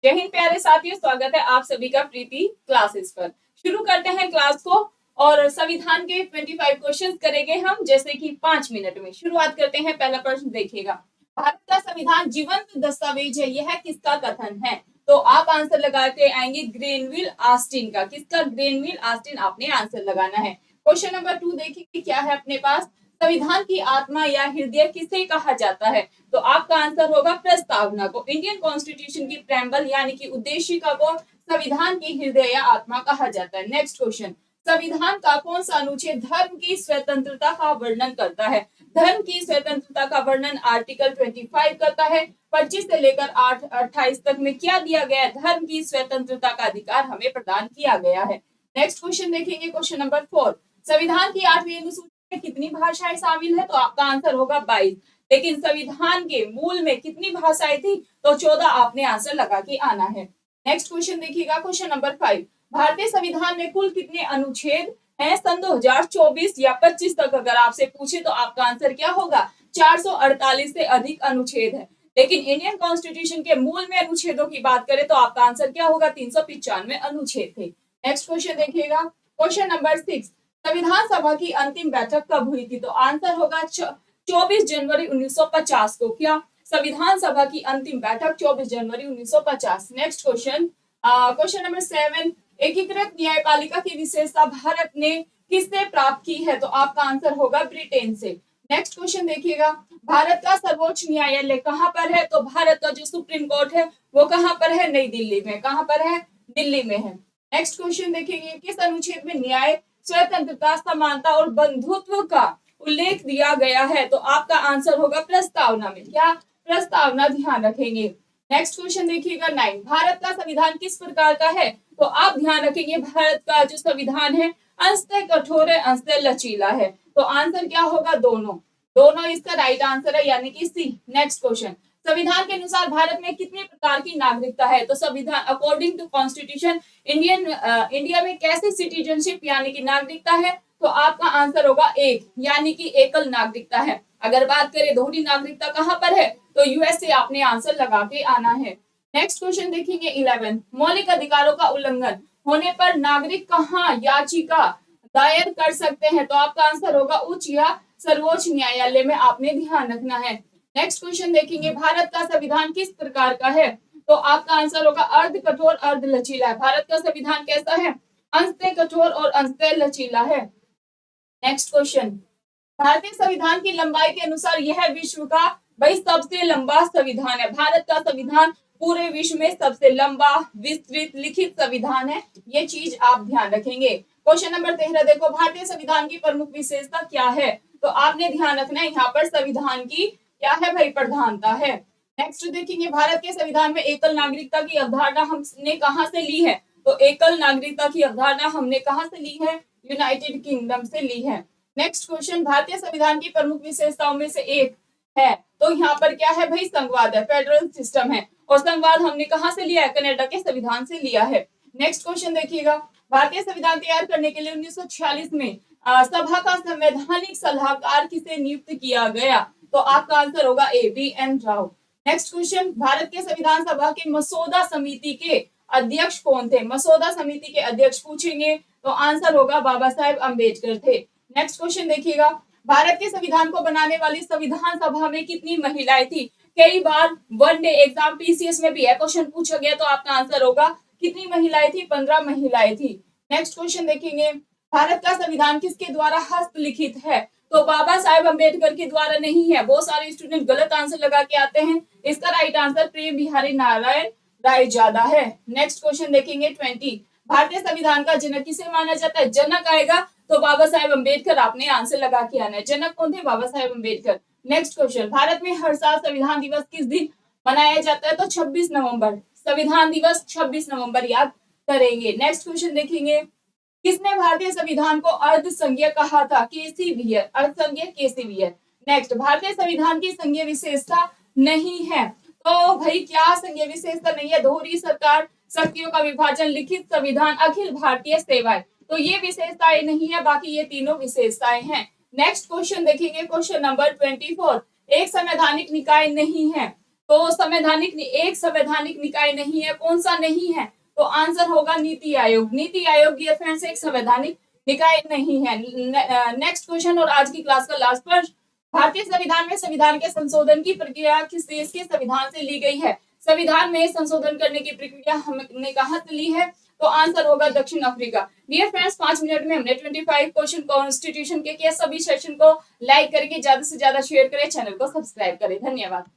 जय हिंद प्यारे साथियों, स्वागत है आप सभी का प्रीति क्लासेस पर। शुरू करते हैं क्लास को और संविधान के 25 क्वेश्चंस करेंगे हम, जैसे कि 5 मिनट में। शुरुआत करते हैं। पहला प्रश्न देखिएगा, भारत का संविधान जीवंत दस्तावेज है, यह किसका कथन है? तो आप आंसर लगाते आएंगे ग्रेनविल ऑस्टिन का। किसका? ग्रेनविल ऑस्टिन आपने आंसर लगाना है। क्वेश्चन नंबर 2 देखिए क्या है अपने पास। संविधान की आत्मा या हृदय किसे कहा जाता है? तो आपका आंसर होगा प्रस्तावना को। इंडियन कॉन्स्टिट्यूशन की प्रेम्बल यानी कि उद्देशिका को संविधान की हृदय या आत्मा कहा जाता है। नेक्स्ट क्वेश्चन, संविधान का कौन सा अनुच्छेद धर्म की स्वतंत्रता का वर्णन करता है? धर्म की स्वतंत्रता का वर्णन आर्टिकल 25 करता है। 25 से लेकर 28 तक में क्या दिया गया है? धर्म की स्वतंत्रता का अधिकार हमें प्रदान किया गया है। नेक्स्ट क्वेश्चन देखेंगे, क्वेश्चन नंबर 4, संविधान की 8वीं अनुसूची में कितनी भाषाएं शामिल है? तो आपका आंसर होगा 22। लेकिन संविधान के मूल में कितनी भाषाएं थी? तो 14 आपने आंसर लगा के आना है। नेक्स्ट क्वेश्चन देखिएगा, क्वेश्चन नंबर 5, भारतीय संविधान में कुल कितने अनुच्छेद हैं? सन 2024 या 25 तक अगर आपसे पूछे तो आपका आंसर क्या होगा? 448 से अधिक अनुच्छेद है। लेकिन इंडियन कॉन्स्टिट्यूशन के मूल में अनुच्छेदों की बात करें तो आपका आंसर क्या होगा? 395 अनुच्छेद थे। नेक्स्ट क्वेश्चन देखिएगा, क्वेश्चन नंबर 6, संविधान सभा की अंतिम बैठक कब हुई थी? तो आंसर होगा 24 जनवरी 1950 को। क्या? संविधान सभा की अंतिम बैठक 24 जनवरी 1950। नेक्स्ट क्वेश्चन, क्वेश्चन नंबर 7, एकीकृत न्यायपालिका की विशेषता भारत ने किससे प्राप्त की है? तो आपका आंसर होगा ब्रिटेन से। नेक्स्ट क्वेश्चन देखिएगा, भारत का सर्वोच्च न्यायालय कहाँ पर है? तो भारत का जो सुप्रीम कोर्ट है वो कहाँ पर है? नई दिल्ली में। कहाँ पर है? दिल्ली में है। नेक्स्ट क्वेश्चन देखेंगे, किस अनुच्छेद में न्याय, स्वतंत्रता, समानता और बंधुत्व का उल्लेख दिया गया है? तो आपका आंसर होगा प्रस्तावना में। क्या? प्रस्तावना, ध्यान रखेंगे। नेक्स्ट क्वेश्चन देखिएगा 9, भारत का संविधान किस प्रकार का है? तो आप ध्यान रखेंगे भारत का जो संविधान है अंशतः कठोर है, अंशतः लचीला है। तो आंसर क्या होगा? दोनों। दोनों इसका राइट आंसर है, यानी कि सी। नेक्स्ट क्वेश्चन, संविधान के अनुसार भारत में कितनी प्रकार की नागरिकता है? तो संविधान अकॉर्डिंग टू कॉन्स्टिट्यूशन इंडिया में कैसी सिटीजनशिप यानी कि नागरिकता है? तो आपका आंसर होगा एक, यानी कि एकल नागरिकता है। अगर बात करें दोहरी नागरिकता कहाँ पर है? तो यूएस से आपने आंसर लगा के आना है। नेक्स्ट क्वेश्चन देखेंगे 11, मौलिक अधिकारों का उल्लंघन होने पर नागरिक कहाँ याचिका दायर कर सकते हैं? तो आपका आंसर होगा उच्च या सर्वोच्च न्यायालय में, आपने ध्यान रखना है। नेक्स्ट क्वेश्चन देखेंगे, भारत का संविधान किस प्रकार का है? तो आपका आंसर होगा अर्ध कठोर अर्ध लचीला। भारत का संविधान कैसा है? अंशतः कठोर और अंशतः लचीला है। नेक्स्ट क्वेश्चन, भारतीय संविधान की लंबाई के अनुसार यह विश्व का भाई सबसे लंबा संविधान है। भारत का संविधान पूरे विश्व में सबसे लंबा विस्तृत लिखित संविधान है। ये चीज आप ध्यान रखेंगे। क्वेश्चन नंबर 13 देखो, भारतीय संविधान की प्रमुख विशेषता क्या है? तो आपने ध्यान रखना है यहाँ पर संविधान की क्या है भाई? प्रधानता है। नेक्स्ट देखेंगे, भारत के संविधान में एकल नागरिकता की अवधारणा हमने कहाँ से ली है? तो एकल नागरिकता की अवधारणा हमने कहाँ से ली है? यूनाइटेड किंगडम से ली है। नेक्स्ट क्वेश्चन, भारतीय संविधान की प्रमुख विशेषताओं में से एक है, तो यहाँ पर क्या है भाई? संघवाद है, फेडरल सिस्टम है। और संघवाद हमने कहाँ से लिया है? कनाडा के संविधान से लिया है। नेक्स्ट क्वेश्चन देखिएगा, भारतीय संविधान तैयार करने के लिए 1946 में सभा का संवैधानिक सलाहकार किसे नियुक्त किया गया? तो आपका आंसर होगा A, B N Rao. Next question, Bharat के संविधान सभा के मसौदा समिति के अध्यक्ष कौन थे? मसौदा समिति के अध्यक्ष पूछेंगे तो आंसर होगा बाबा साहेब अम्बेडकर थे। नेक्स्ट क्वेश्चन देखिएगा, भारत के संविधान को बनाने वाली संविधान सभा में कितनी महिलाएं थी? कई बार वन डे एग्जाम पीसीएस में भी यह क्वेश्चन पूछा गया, तो आपका आंसर होगा कितनी महिलाएं थी? 15 महिलाएं थी। नेक्स्ट क्वेश्चन देखेंगे, भारत का संविधान किसके द्वारा हस्तलिखित है? तो बाबा साहेब अम्बेडकर के द्वारा नहीं है। बहुत सारे स्टूडेंट गलत आंसर लगा के आते हैं। इसका राइट आंसर प्रेम बिहारी नारायण राय ज्यादा है। नेक्स्ट क्वेश्चन देखेंगे 20, भारतीय संविधान का जनक किसे माना जाता है? जनक आएगा तो बाबा साहेब अम्बेडकर, आपने आंसर लगा के आना है। जनक कौन थे? बाबा साहेब अम्बेडकर। नेक्स्ट क्वेश्चन, भारत में हर साल संविधान दिवस किस दिन मनाया जाता है? तो 26 नवंबर। संविधान दिवस 26 नवंबर याद करेंगे। नेक्स्ट क्वेश्चन देखेंगे, किसने भारतीय संविधान को अर्धसंघीय कहा था? केसी वियर, अर्धसंघीय केसी वियर। नेक्स्ट, भारतीय संविधान की संघीय विशेषता नहीं है। तो भाई क्या संघीय विशेषता नहीं है? दोहरी सरकार, शक्तियों का विभाजन, लिखित संविधान, अखिल भारतीय सेवाएं। तो ये विशेषताएं नहीं है, बाकी ये तीनों विशेषताएं हैं। नेक्स्ट क्वेश्चन देखेंगे, क्वेश्चन नंबर 24, एक संवैधानिक निकाय नहीं है तो एक संवैधानिक निकाय नहीं है, कौन सा नहीं है? तो आंसर होगा नीति आयोग। नीति आयोग डियर फ्रेंड्स एक संवैधानिक निकाय नहीं है। नेक्स्ट क्वेश्चन और आज की क्लास का लास्ट प्रश्न, भारतीय संविधान में संविधान के संशोधन की प्रक्रिया किस देश के संविधान से ली गई है? संविधान में संशोधन करने की प्रक्रिया हमने कहां से ली है? तो आंसर होगा दक्षिण अफ्रीका। डियर फ्रेंड्स 5 मिनट में हमने 25 क्वेश्चन कॉन्स्टिट्यूशन के किए। सभी सेशन को लाइक करके ज्यादा से ज्यादा शेयर करें, चैनल को सब्सक्राइब करें। धन्यवाद।